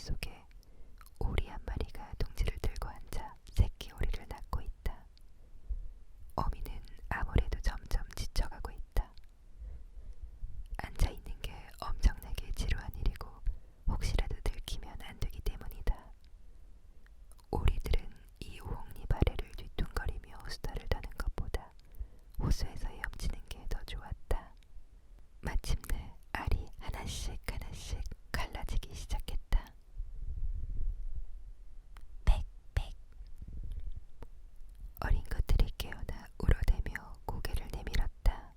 속에 오리 한 마리가 둥지를 들고 앉아 새끼 오리를 낳고 있다. 어미는 아무래도 점점 지쳐가고 있다. 앉아있는 게 엄청나게 지루한 일이고 혹시라도 들키면 안 되기 때문이다. 오리들은 이 우홍잎 아래를 뒤뚱거리며 수다를 떠는 것보다 호수에서 헤엄치는 게 더 좋았다. 마침내 알이 하나씩 하나씩 갈라지기 시작했다. 빽빽. 어린 것들이 깨어나 울어대며 고개를 내밀었다.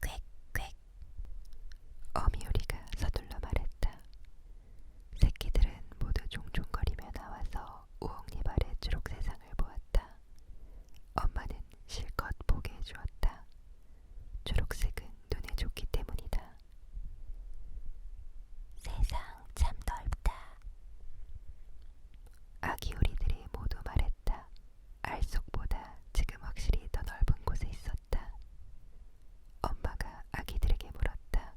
꽥꽥. 어미오리가 서둘러 말했다. 새끼들은 모두 종종거리며 나와서 우엉잎 아래 초록 세상을 보았다. 엄마는 실컷 보게 해주었다. 초록색은 눈에 좋기 때문이다. 세상 참 넓다. 아기 오리들이 모두 말했다. 알 속보다 지금 확실히 더 넓은 곳에 있었다. 엄마가 아기들에게 물었다.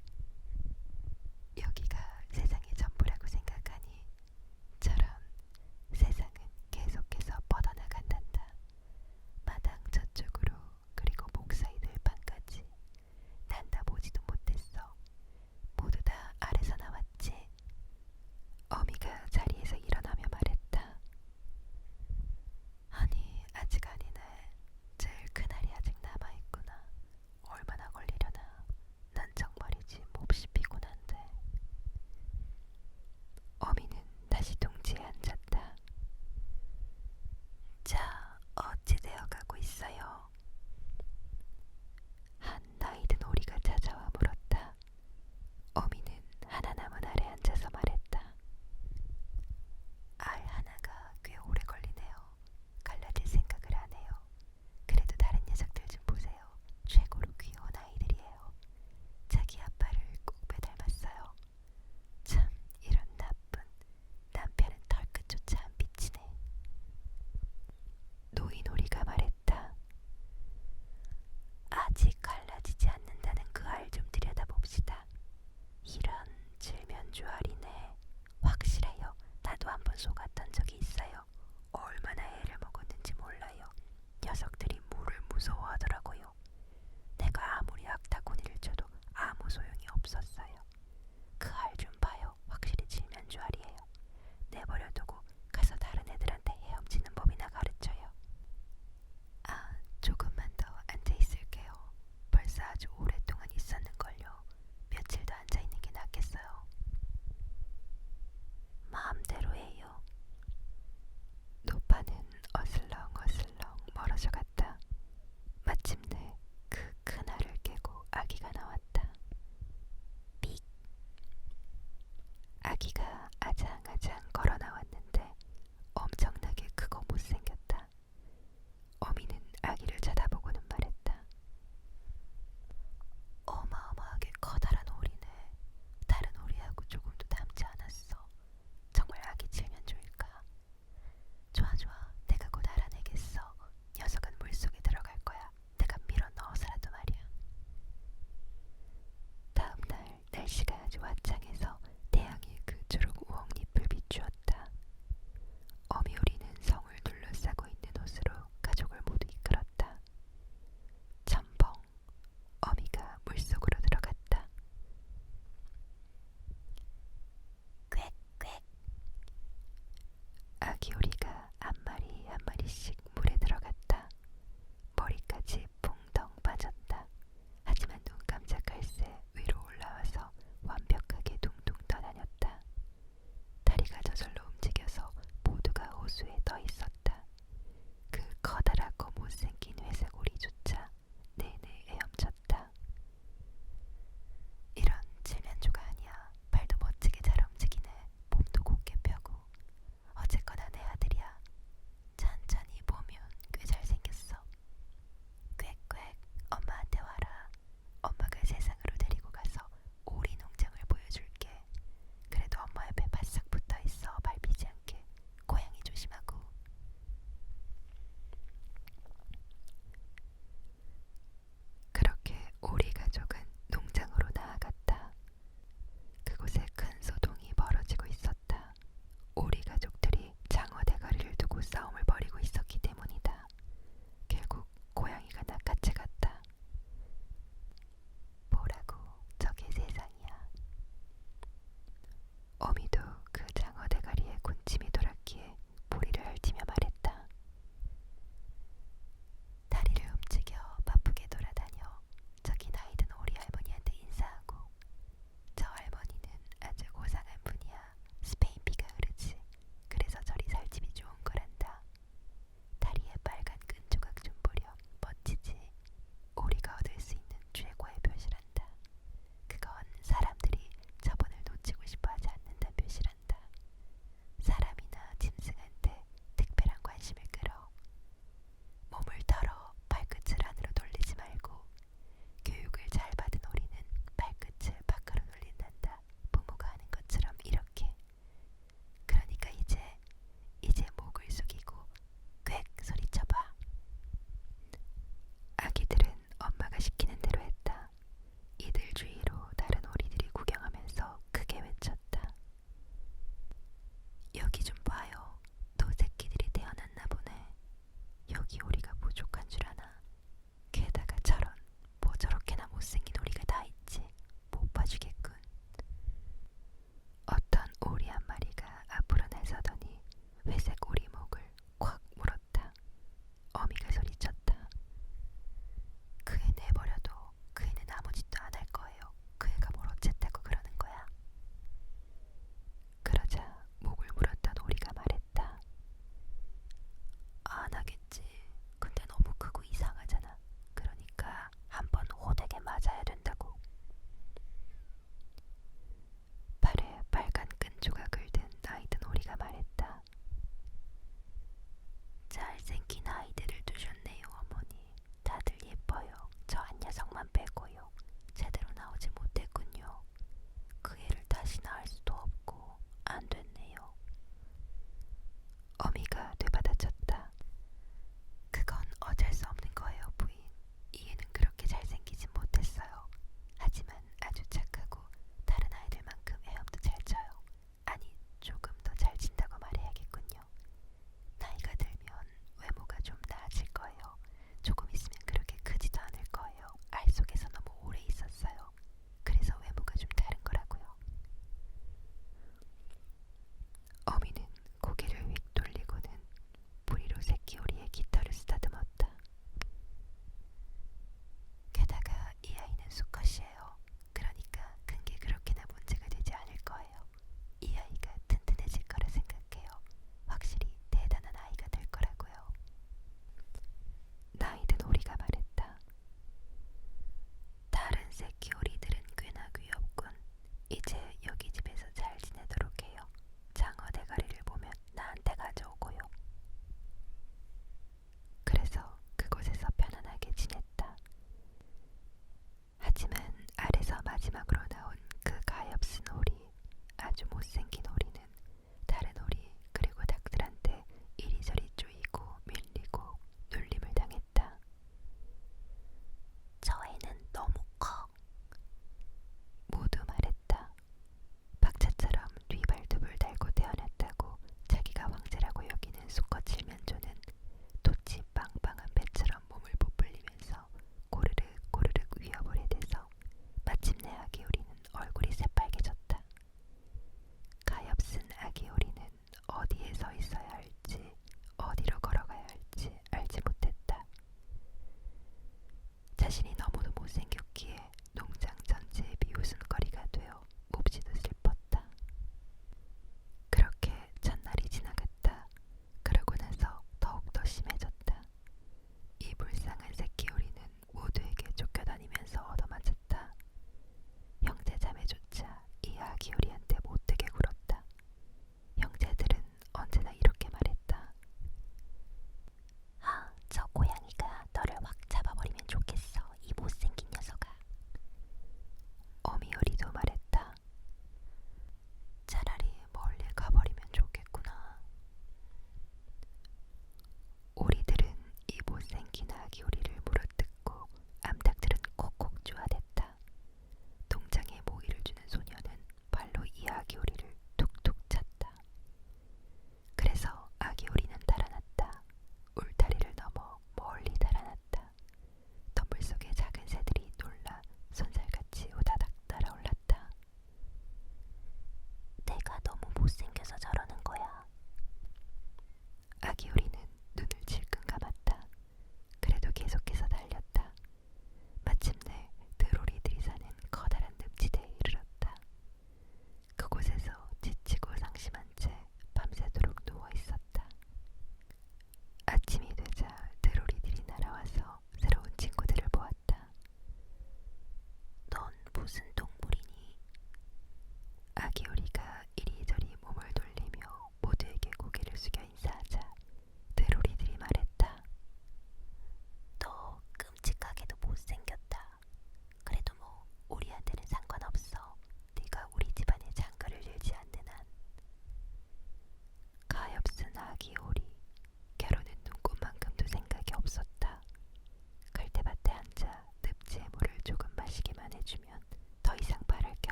여기가 세상의 전부라고 생각하니? 처럼 세상은 계속해서 뻗어나간단다. 마당 저쪽으로 그리고 목사이 들판까지. 난 다 보지도 못했어. 모두 다 아래서 나왔지. 어미가 자리에서 일어나며 말했다. 아니, 아직 아니네. 제일 큰 알이 아직 남아있구나. 얼마나 걸리려나. 난 정말이지 몹시 피곤한데.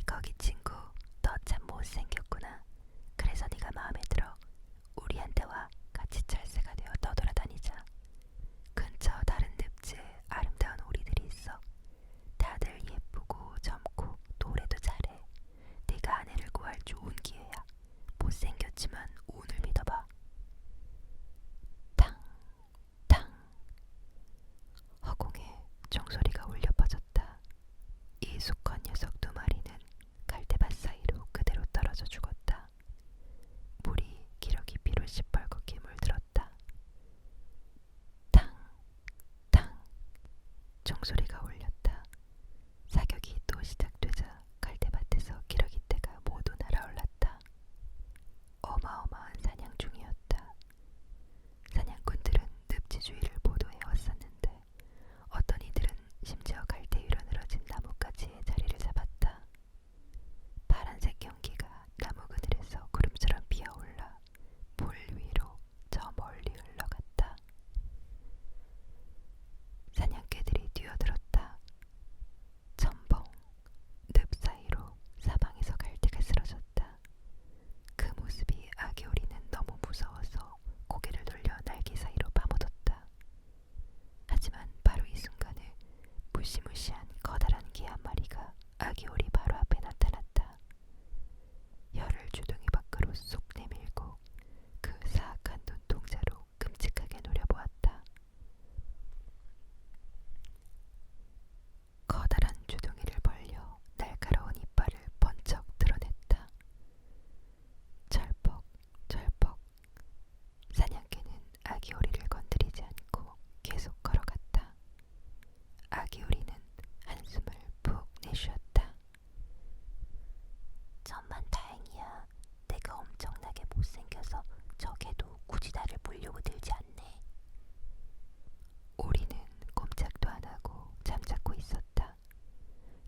거기 친구, 너 참 못생겼구나. 그래서 네가 마음에 들어. 우리한테 와. 같이 찰새가 되어 떠돌아다니자. 근처 다른 늪지에 아름다운 오리들이 있어. 다들 예쁘고 젊고 노래도 잘해. 네가 아내를 구할 좋은 기회야. 못생겼지만 운을 믿어봐. 탕, 탕. 허공에 종소리가 울려 퍼졌다. 이 수컷 녀석 두 마리는 갈대밭 사이로 그대로 떨어져 죽었다. 물이 기러기 피로 시뻘겋게 물들었다. 탕, 탕. 종소리가 울렸다. 사격이 또 시작되자 갈대밭에서 기러기 떼가 모두 날아올랐다. 어마어마한 사냥 중이었다. 사냥꾼들은 늪지 주위를 보도해 왔었는데 어떤 이들은 심지어 갈대 위로 늘어진 나뭇가지에 자리를 잡았다. 파란색 연기가 나무 그늘에서 구름처럼 피어올라 물 위로 저 멀리 흘러갔다. 사냥개들이 뛰어들었다. 첨벙, 늪 사이로 사방에서 갈대가 쓰러졌다. 그 모습이 아기 오리는 너무 무서워서 고개를 돌려 날개 사이로 파묻었다. 하지만 바로 이 순간에 무시무시한 커다란 개 한 마리가 아기 오리 바로 앞에 나타났다. 혀를 주둥이 밖으로 쏙 내밀고 그 사악한 눈동자로 끔찍하게 노려보았다. 커다란 주둥이를 벌려 날카로운 이빨을 번쩍 드러냈다. 철퍽, 철퍽. 사냥개는 아기 오리를 건드리지 않고 계속 걸어갔다. 아기 오리는 한숨을 푹 내쉬었다. 천만 다행이야. 내가 엄청나게 못생겨서 적에도 굳이 나를 보려고 들지 않네. 오리는 꼼짝도 안 하고 잠자코 있었다.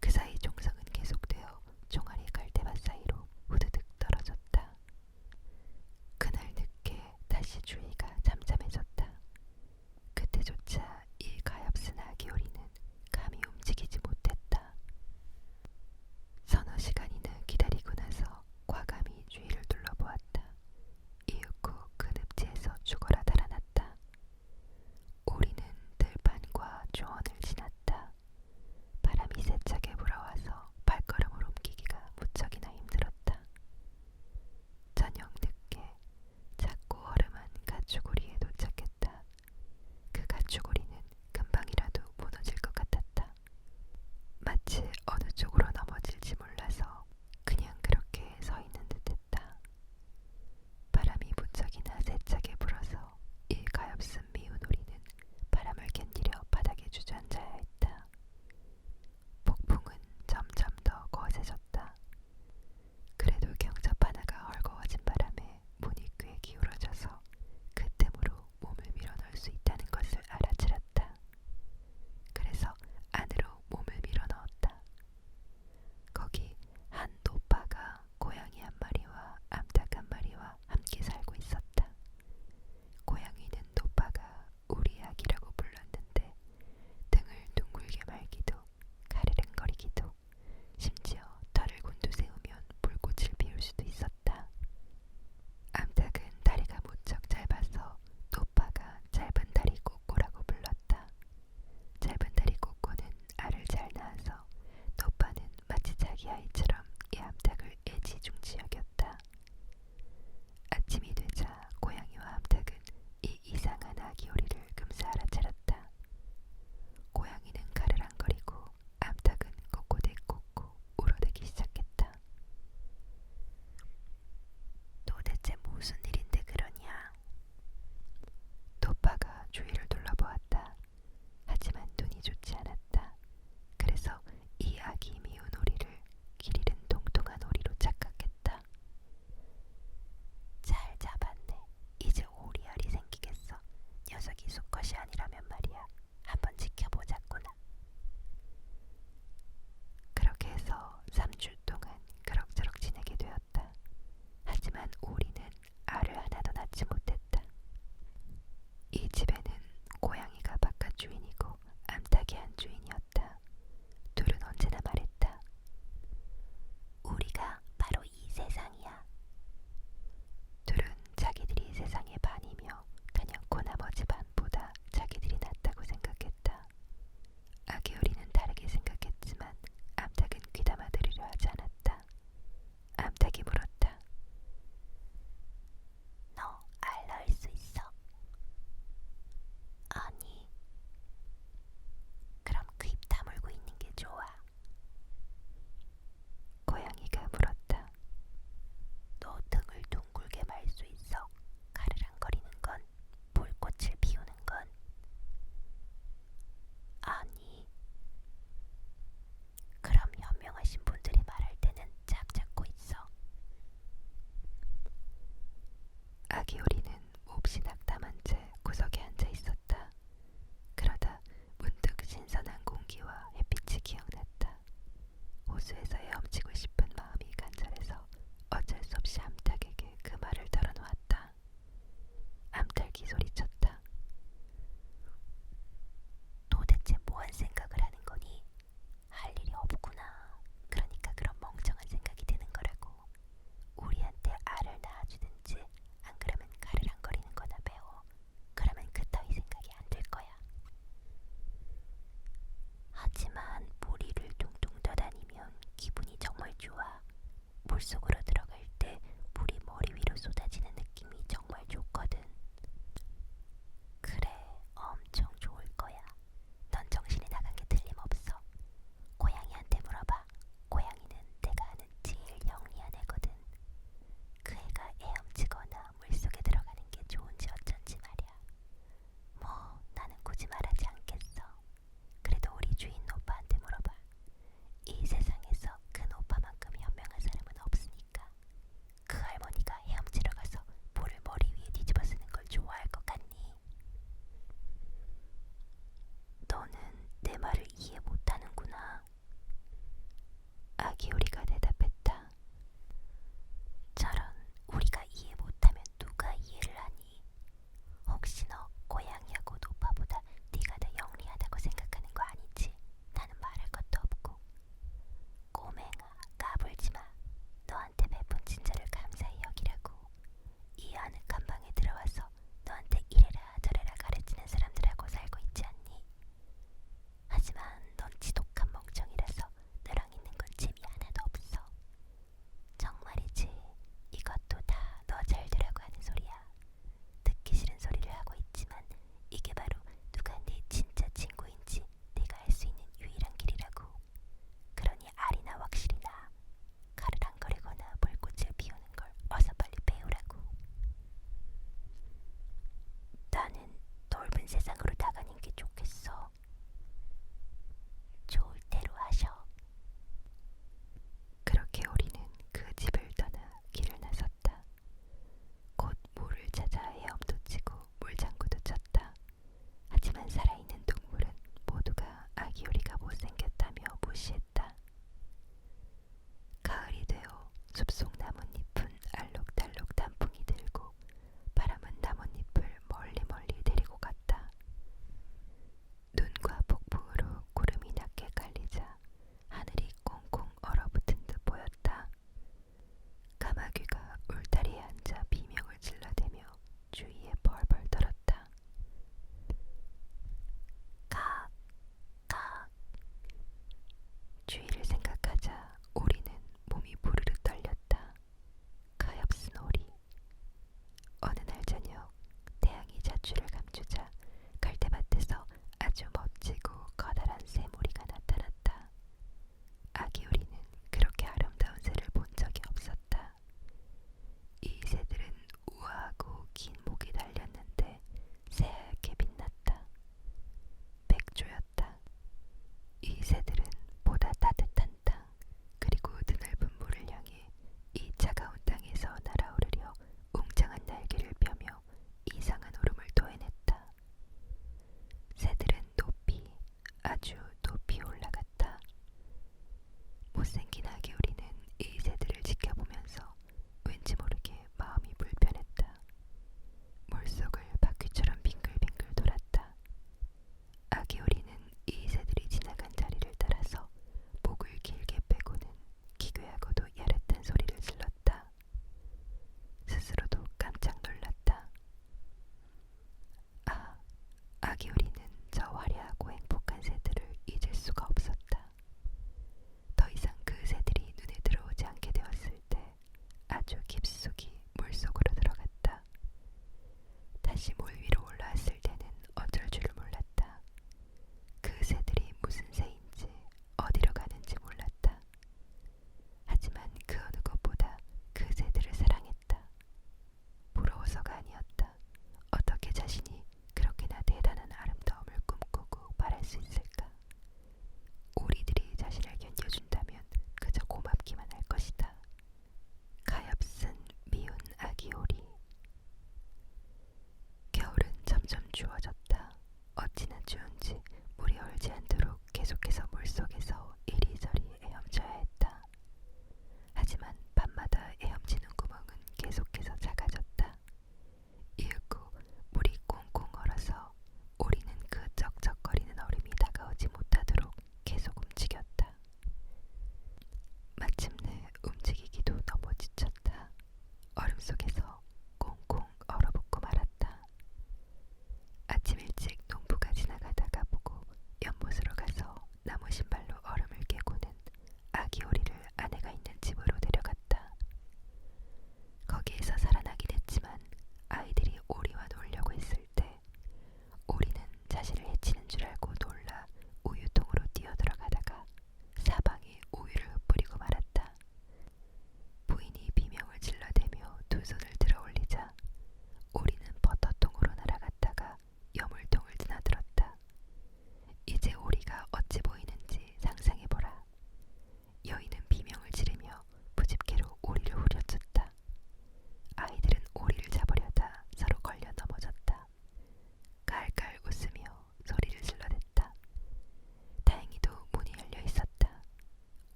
그 사이 종성은 계속되어 종아리 갈대밭 사이로 후드득 떨어졌다. 그날 늦게 다시 주위가 잠잠해졌다. 그때조차 이 가엾은 아기 오리는 감히 움직이지 못했다. 서너 시간이나 기다리고 나서 과감히 주위를 둘러보았다. 이윽고 그 늪지에서 죽어라 달아났다. 오리는 들판과 조언을 지났다. 바람이 세차게 불어와서 발걸음을 옮기기가 무척이나 힘들었다. 저녁 늦게 작고 허름한 가축오리에 도착했다. 그 가축오리는 금방이라도 무너질 것 같았다. 마치 어느 쪽으로 넘어질지 몰라서 그냥 그렇게 서 있는 듯했다. 바람이 무척이나 세차게 불어서 이 가엾은 미운 오리는 바람을 견디려 바닥에 주저앉아야 했다. 폭풍은 점점 더 거세졌다. 그래도 경첩 하나가 헐거워진 바람에 문이 꽤 기울어져서 그 틈으로 몸을 밀어넣을 수 있다는 것을 알아차렸다. 그래서 안으로 몸을 밀어넣었다. 거기 한 노파가 고양이 한 마리와 암탉 한 마리와 함께 살고 있었다. 고양이는 노파가 우리 아기라고 불렀는데 등을 둥글게 말기도 가르릉거리기도 심지어 털을 곤두세우면 불꽃을 피울 수도 있었다. 암탉은 다리가 무척 짧아서 노파가 짧은 다리 꼬꼬라고 불렀다. 짧은 다리 꼬꼬는 알을 잘 낳아서 노파는 마치 자기 아이처럼 이 암탉을 애지중지 여겼다. 아침이 되자 고양이와 암탉은 이 이상한 아기 오리를 금세 알아차렸다. 고양이는 가르랑거리고 암탉은 꼬꼬대꼬꼬 울어대기 시작했다. 도대체 무슨 일인데 그러냐? 노파가 주위를 둘러보았다. 하지만 눈이 좋지 않았다. 그래서 이 아기 미운 오리를 길이 물속으로 들어갈 때 물이 머리 위로 쏟아지는 느낌이 정말 좋거든. 그래, 엄청 좋을 거야. 넌 정신이 나간 게 틀림없어. 고양이한테 물어봐. 고양이는 내가 아는 제일 영리한 애거든. 그 애가 헤엄치거나 물속에 들어가는 게 좋은지 어쩐지 말이야. 뭐 나는 굳이 말하지 않겠어. 그래도 우리 주인 노파한테 물어봐. 이 세상에서 큰 오빠만큼 현명한 사람은 없으니까.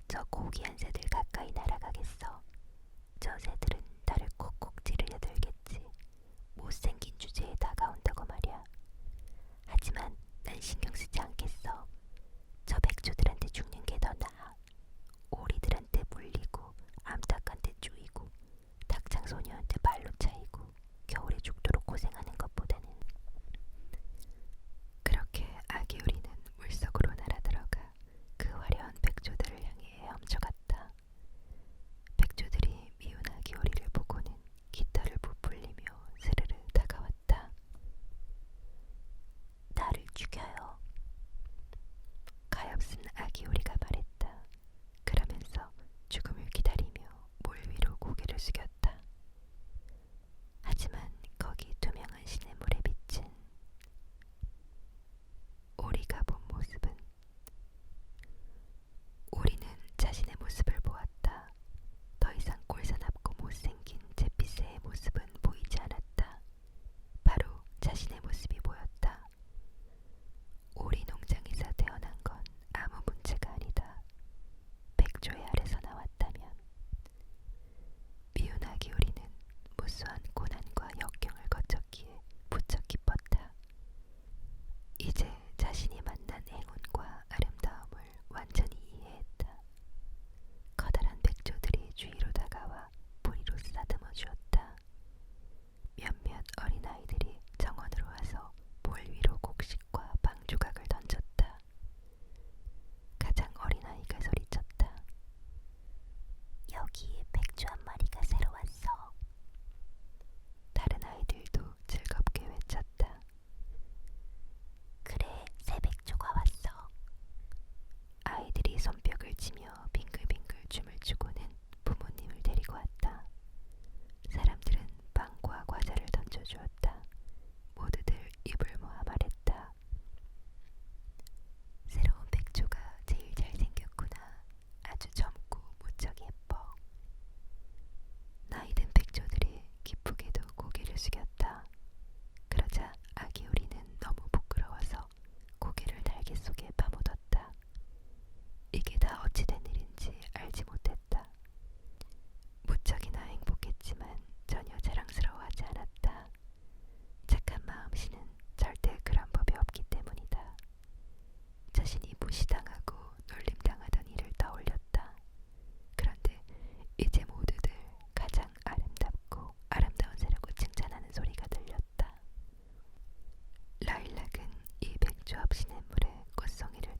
저 고귀한 새들 가까이 날아가겠어. 저 새들은 나를 콕콕 찌르려 들겠지. 못생긴 주제에 다가온다고 말이야. 하지만 난 신경 쓰지 않겠어. 저 백조들한테 죽는 게 더 나아. 오리들한테 물리고 암탉한테 쪼이고 닭장소녀한테 발로 차이고 겨울에 죽도록 고생하는 것보다는. 그렇게 아기 오리는 물속으로 날아들어가 그 화려한 백조들을 향해 헤엄쳐갔다. 백조들이 미운 아기 오리를 보고는 깃털을 부풀리며 스르르 다가왔다. 나를 죽여요. 가엾은 아기 오리가 말했다. 그러면서 죽음을 기다리며 몰 위로 고개를 숙였다. 하지만 거기 투명한 시냇물에 비친 오리가 본 모습은, 오리는 자신의 모습을 보았다. 더 이상 꼴사납고 못생긴 잿빛새의 모습은 보이지 않았다. 바로 자신의 모습이 보였다. 오리 농장에서 태어난 건 아무 문제가 아니다. 백조의 알에서 나왔다면. 미운 아기 오리는 무수한 고난과 역경을 거쳤기에 부쩍 기뻤다. 이제 자신이 만난 행운과 아름다움을 완전히 이해했다. 커다란 백조들이 주위로 다가와 뿌리로 쓰다듬어 주었다. 몇몇 어린아이들이 정원으로 와서 볼 위로 곡식과 방조각을 던졌다. 가장 어린아이가 소리쳤다. 여기에 백조 한 마리가 새로 왔어. 다른 아이들도 즐겁게 외쳤다. 그래, 새 백조가 왔어. 아이들이 손뼉을 치며 빙글빙글 춤을 추고는 부모님을 데리고 왔다. 사람들은 빵과 과자를 던져주었다. 모두들 입을 모아 말했다. 새로운 백조가 제일 잘생겼구나. 아주 젊고 무척 예뻐. 나이든 백조들이 기쁘게도 고개를 숙였다. 그러자 아기 오리는 너무 부끄러워서 고개를 날개 속에 파묻었다. 이게 다 어찌 된 일인지 알지 못했다. 무척이나 행복했지만 전혀 자랑스러워하지 않았다. 착한 마음씨는 절대 그런 법이 없기 때문이다. 자신이 무시당하고 놀림당하던 일을 떠올렸다. 그런데 이제 모두들 가장 아름답고 아름다운 새라고 칭찬하는 소리가 들렸다. 라일락은 이 백조 앞 시냇물에 꽃송이를